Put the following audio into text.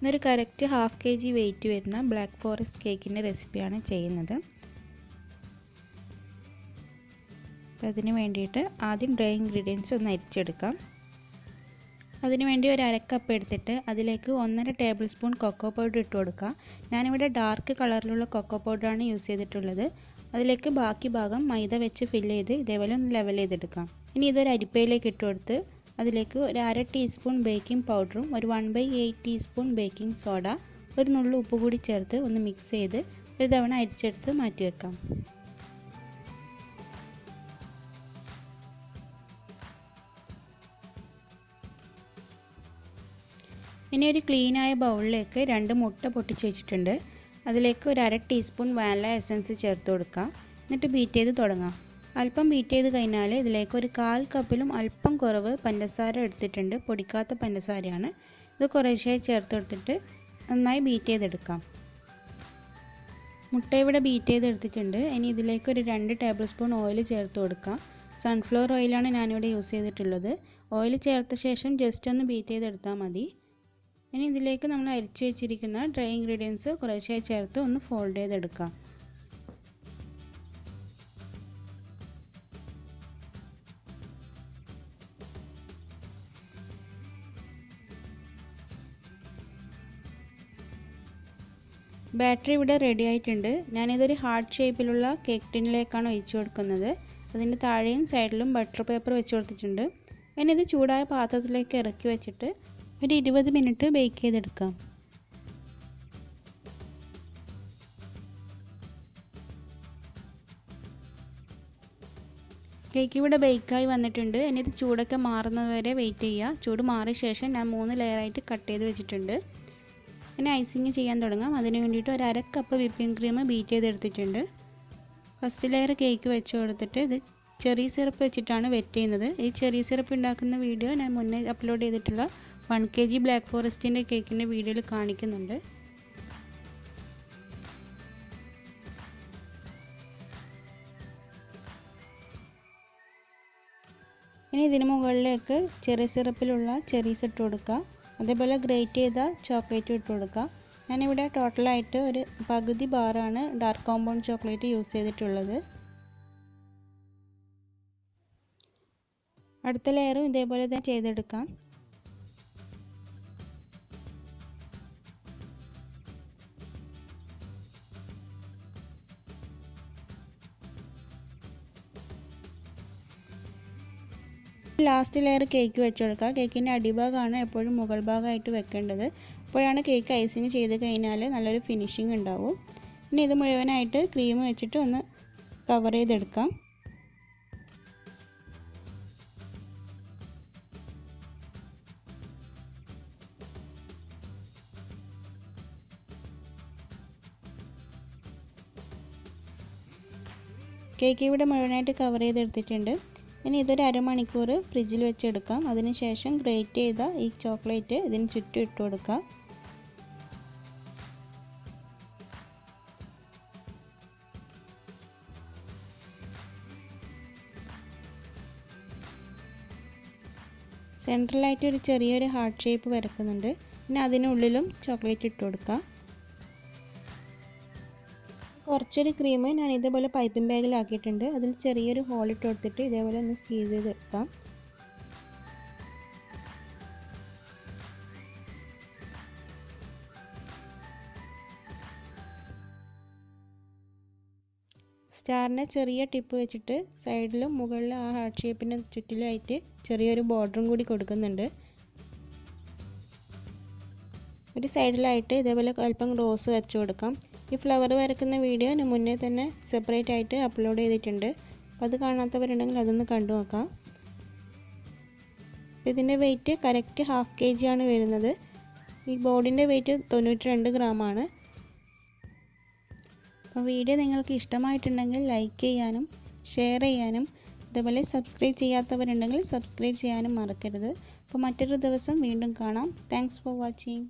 ഇന്നൊരു correct 1/2 kg wait വരുന്ന black forest കേക്കിൻ്റെ റെസിപ്പിയാണ് ചെയ്യുന്നത്. അപ്പോൾ അതിന് വേണ്ടിയിട്ട് ആദ്യം ഡ്രൈ ഇൻഗ്രീഡിയൻസ് ഒന്ന് അരിച്ചെടുക്കാം. അതിന് വേണ്ടി ഒരു 1/2 കപ്പ് എടുത്തിട്ട് അതിലേക്ക് 1.5 ടേബിൾ സ്പൂൺ കൊക്കോ പൗഡർ ഇട്ട് കൊടുക്കുക. ഞാനിവിടെ ഡാർക്ക് കളറിലുള്ള കൊക്കോ പൗഡറാണ് യൂസ് ചെയ്തിട്ടുള്ളത്. അതിലേക്ക് ബാക്കി ഭാഗം മൈദ വെച്ച് ഫില്ല് ചെയ്ത് ഇതേപോലെ ഒന്ന് ലെവൽ ചെയ്തെടുക്കാം. ഇനി ഇതൊരു അരിപ്പയിലേക്ക് ഇട്ട് കൊടുത്ത് അതിലേക്ക് ഒരു 1/2 ടീസ്പൂൺ ബേക്കിംഗ് പൗഡറും ഒരു 1/8 ടീസ്പൂൺ ബേക്കിംഗ് സോഡ, ഒരു നുള്ളു ഉപ്പ് കൂടി ചേർത്ത് ഒന്ന് മിക്സ് ചെയ്ത് ഒരു തവണ അരിച്ചെടുത്ത് മാറ്റി വെക്കാം. ഇനി ഒരു ക്ലീനായ ബൗളിലേക്ക് 2 മുട്ട പൊട്ടിച്ച് വെച്ചിട്ടുണ്ട്. അതിലേക്ക് ഒരു 1/2 ടീസ്പൂൺ വാനില എസൻസ് ചേർത്ത് കൊടുക്കുക. എന്നിട്ട് ബീറ്റ് ചെയ്ത് തുടങ്ങാം. അല്പം ബീറ്റ് ചെയ്ത് കഴിഞ്ഞാൽ ഇതിലേക്ക് ഒരു 1/4 കപ്പിലും അല്പം കുറവ് പഞ്ചസാര എടുത്തിട്ടുണ്ട്. പൊടിക്കാത്ത പഞ്ചസാരയാണ്. ഇത് കുറേശ്ശായി ചേർത്ത് കൊടുത്തിട്ട് നന്നായി ബീറ്റ് ചെയ്തെടുക്കാം. മുട്ട ഇവിടെ ബീറ്റ് ചെയ്തെടുത്തിട്ടുണ്ട്. ഇനി ഇതിലേക്ക് ഒരു 2 ടേബിൾ സ്പൂൺ ഓയിൽ ചേർത്ത് കൊടുക്കാം. സൺഫ്ലവർ ഓയിലാണ് ഞാനിവിടെ യൂസ് ചെയ്തിട്ടുള്ളത്. ഓയിൽ ചേർത്ത ശേഷം ജസ്റ്റ് ഒന്ന് ബീറ്റ് ചെയ്തെടുത്താൽ മതി. ഇനി ഇതിലേക്ക് നമ്മൾ അരിച്ചു വെച്ചിരിക്കുന്ന ഡ്രൈ ഇൻഗ്രീഡിയൻസ് കുറേശ്ശായി ചേർത്ത് ഒന്ന് ഫോൾഡ് ചെയ്തെടുക്കാം. ബാറ്ററി ഇവിടെ റെഡി ആയിട്ടുണ്ട്. ഞാനിതൊരു ഹാർട്ട് ഷേപ്പിലുള്ള കേക്ക് ടിന്നിലേക്കാണ് ഒഴിച്ചു കൊടുക്കുന്നത്. അതിൻ്റെ താഴെയും സൈഡിലും ബട്ടർ പേപ്പർ വെച്ച് കൊടുത്തിട്ടുണ്ട്. ഇനി ഇത് ചൂടായ പാത്രത്തിലേക്ക് ഇറക്കി വെച്ചിട്ട് ഒരു 20 മിനിറ്റ് ബേക്ക് ചെയ്തെടുക്കാം. കേക്ക് ഇവിടെ ബേക്കായി വന്നിട്ടുണ്ട്. ഇനി ഇത് ചൂടൊക്കെ മാറുന്നത് വരെ വെയിറ്റ് ചെയ്യുക. ചൂട് മാറിയ ശേഷം ഞാൻ 3 ലെയറായിട്ട് കട്ട് ചെയ്ത് വെച്ചിട്ടുണ്ട്. ഇനി ഐസിങ് ചെയ്യാൻ തുടങ്ങാം. അതിന് വേണ്ടിയിട്ട് ഒരു 1/2 കപ്പ് വിപ്പിംഗ് ക്രീം ബീറ്റ് ചെയ്തെടുത്തിട്ടുണ്ട്. ഫസ്റ്റ് ലെയർ കേക്ക് വെച്ച് കൊടുത്തിട്ട് ഇത് ചെറി സിറപ്പ് വെച്ചിട്ടാണ് വെറ്റ് ചെയ്യുന്നത്. ഈ ചെറി സിറപ്പ് ഉണ്ടാക്കുന്ന വീഡിയോ ഞാൻ മുന്നേ അപ്ലോഡ് ചെയ്തിട്ടുള്ള 1 kg ബ്ലാക്ക് ഫോറസ്റ്റിൻ്റെ കേക്കിൻ്റെ വീഡിയോയിൽ കാണിക്കുന്നുണ്ട്. ഇനി ഇതിന് മുകളിലേക്ക് ചെറി സിറപ്പിലുള്ള ചെറീസ് ഇട്ട് കൊടുക്കുക. അതേപോലെ ഗ്രേറ്റ് ചെയ്ത ചോക്ലേറ്റ് ഇട്ട് കൊടുക്കുക. ഞാനിവിടെ ടോട്ടലായിട്ട് ഒരു പകുതി ബാറാണ് ഡാർക്ക് കോമ്പൗണ്ട് ചോക്ലേറ്റ് യൂസ് ചെയ്തിട്ടുള്ളത്. അടുത്ത ലെയറും ഇതേപോലെ തന്നെ ചെയ്തെടുക്കാം. ലാസ്റ്റ് ലെയർ കേക്ക് വെച്ച് കൊടുക്കുക. കേക്കിൻ്റെ അടിഭാഗമാണ് എപ്പോഴും മുകൾ ഭാഗമായിട്ട് വെക്കേണ്ടത്. അപ്പോഴാണ് കേക്ക് ഐസിങ് ചെയ്ത് കഴിഞ്ഞാൽ നല്ലൊരു ഫിനിഷിങ് ഉണ്ടാവും. ഇനി ഇത് മുഴുവനായിട്ട് ക്രീം വെച്ചിട്ട് ഒന്ന് കവർ ചെയ്തെടുക്കാം. കേക്ക് ഇവിടെ മുഴുവനായിട്ട് കവർ ചെയ്തെടുത്തിട്ടുണ്ട്. ഇനി ഇതൊരു 1/2 മണിക്കൂർ ഫ്രിഡ്ജിൽ വെച്ചെടുക്കാം. അതിനുശേഷം ഗ്രേറ്റ് ചെയ്ത ഈ ചോക്ലേറ്റ് ഇതിന് ചുറ്റും ഇട്ട് കൊടുക്കുക. സെൻട്രലായിട്ട് ഒരു ചെറിയൊരു ഹാർട്ട് ഷേപ്പ് വരക്കുന്നുണ്ട്. പിന്നെ അതിനുള്ളിലും ചോക്ലേറ്റ് ഇട്ട് കൊടുക്കുക. കുറച്ചൊരു ക്രീം ഞാൻ ഇതേപോലെ പൈപ്പിംഗ് ബാഗിലാക്കിയിട്ടുണ്ട്. അതിൽ ചെറിയൊരു ഹോൾ ഇട്ട് കൊടുത്തിട്ട് ഇതേപോലെ ഒന്ന് സ്ക്വീസ് ചെയ്തെടുക്കാം. സ്റ്റാറിൻ്റെ ചെറിയ ടിപ്പ് വെച്ചിട്ട് സൈഡിലും മുകളിലും ആ ഹാർട്ട് ഷേപ്പിന് ചുറ്റിലുമായിട്ട് ചെറിയൊരു ബോർഡറും കൂടി കൊടുക്കുന്നുണ്ട്. ഒരു സൈഡിലായിട്ട് ഇതേപോലെ അല്പം റോസ് വെച്ച് കൊടുക്കാം. ഈ ഫ്ലവർ വരക്കുന്ന വീഡിയോ ഞാൻ മുന്നേ തന്നെ സെപ്പറേറ്റ് ആയിട്ട് അപ്ലോഡ് ചെയ്തിട്ടുണ്ട്. അപ്പോൾ അത് കാണാത്തവരുണ്ടെങ്കിൽ അതൊന്ന് കണ്ടു നോക്കാം. ഇതിൻ്റെ വെയിറ്റ് കറക്റ്റ് 1/2 kg ആണ് വരുന്നത്. ഈ ബോർഡിൻ്റെ വെയിറ്റ് 92 ഗ്രാമാണ്. അപ്പോൾ വീഡിയോ നിങ്ങൾക്ക് ഇഷ്ടമായിട്ടുണ്ടെങ്കിൽ ലൈക്ക് ചെയ്യാനും ഷെയർ ചെയ്യാനും അതുപോലെ സബ്സ്ക്രൈബ് ചെയ്യാത്തവരുണ്ടെങ്കിൽ സബ്സ്ക്രൈബ് ചെയ്യാനും മറക്കരുത്. അപ്പോൾ മറ്റൊരു ദിവസം വീണ്ടും കാണാം. Thanks for watching.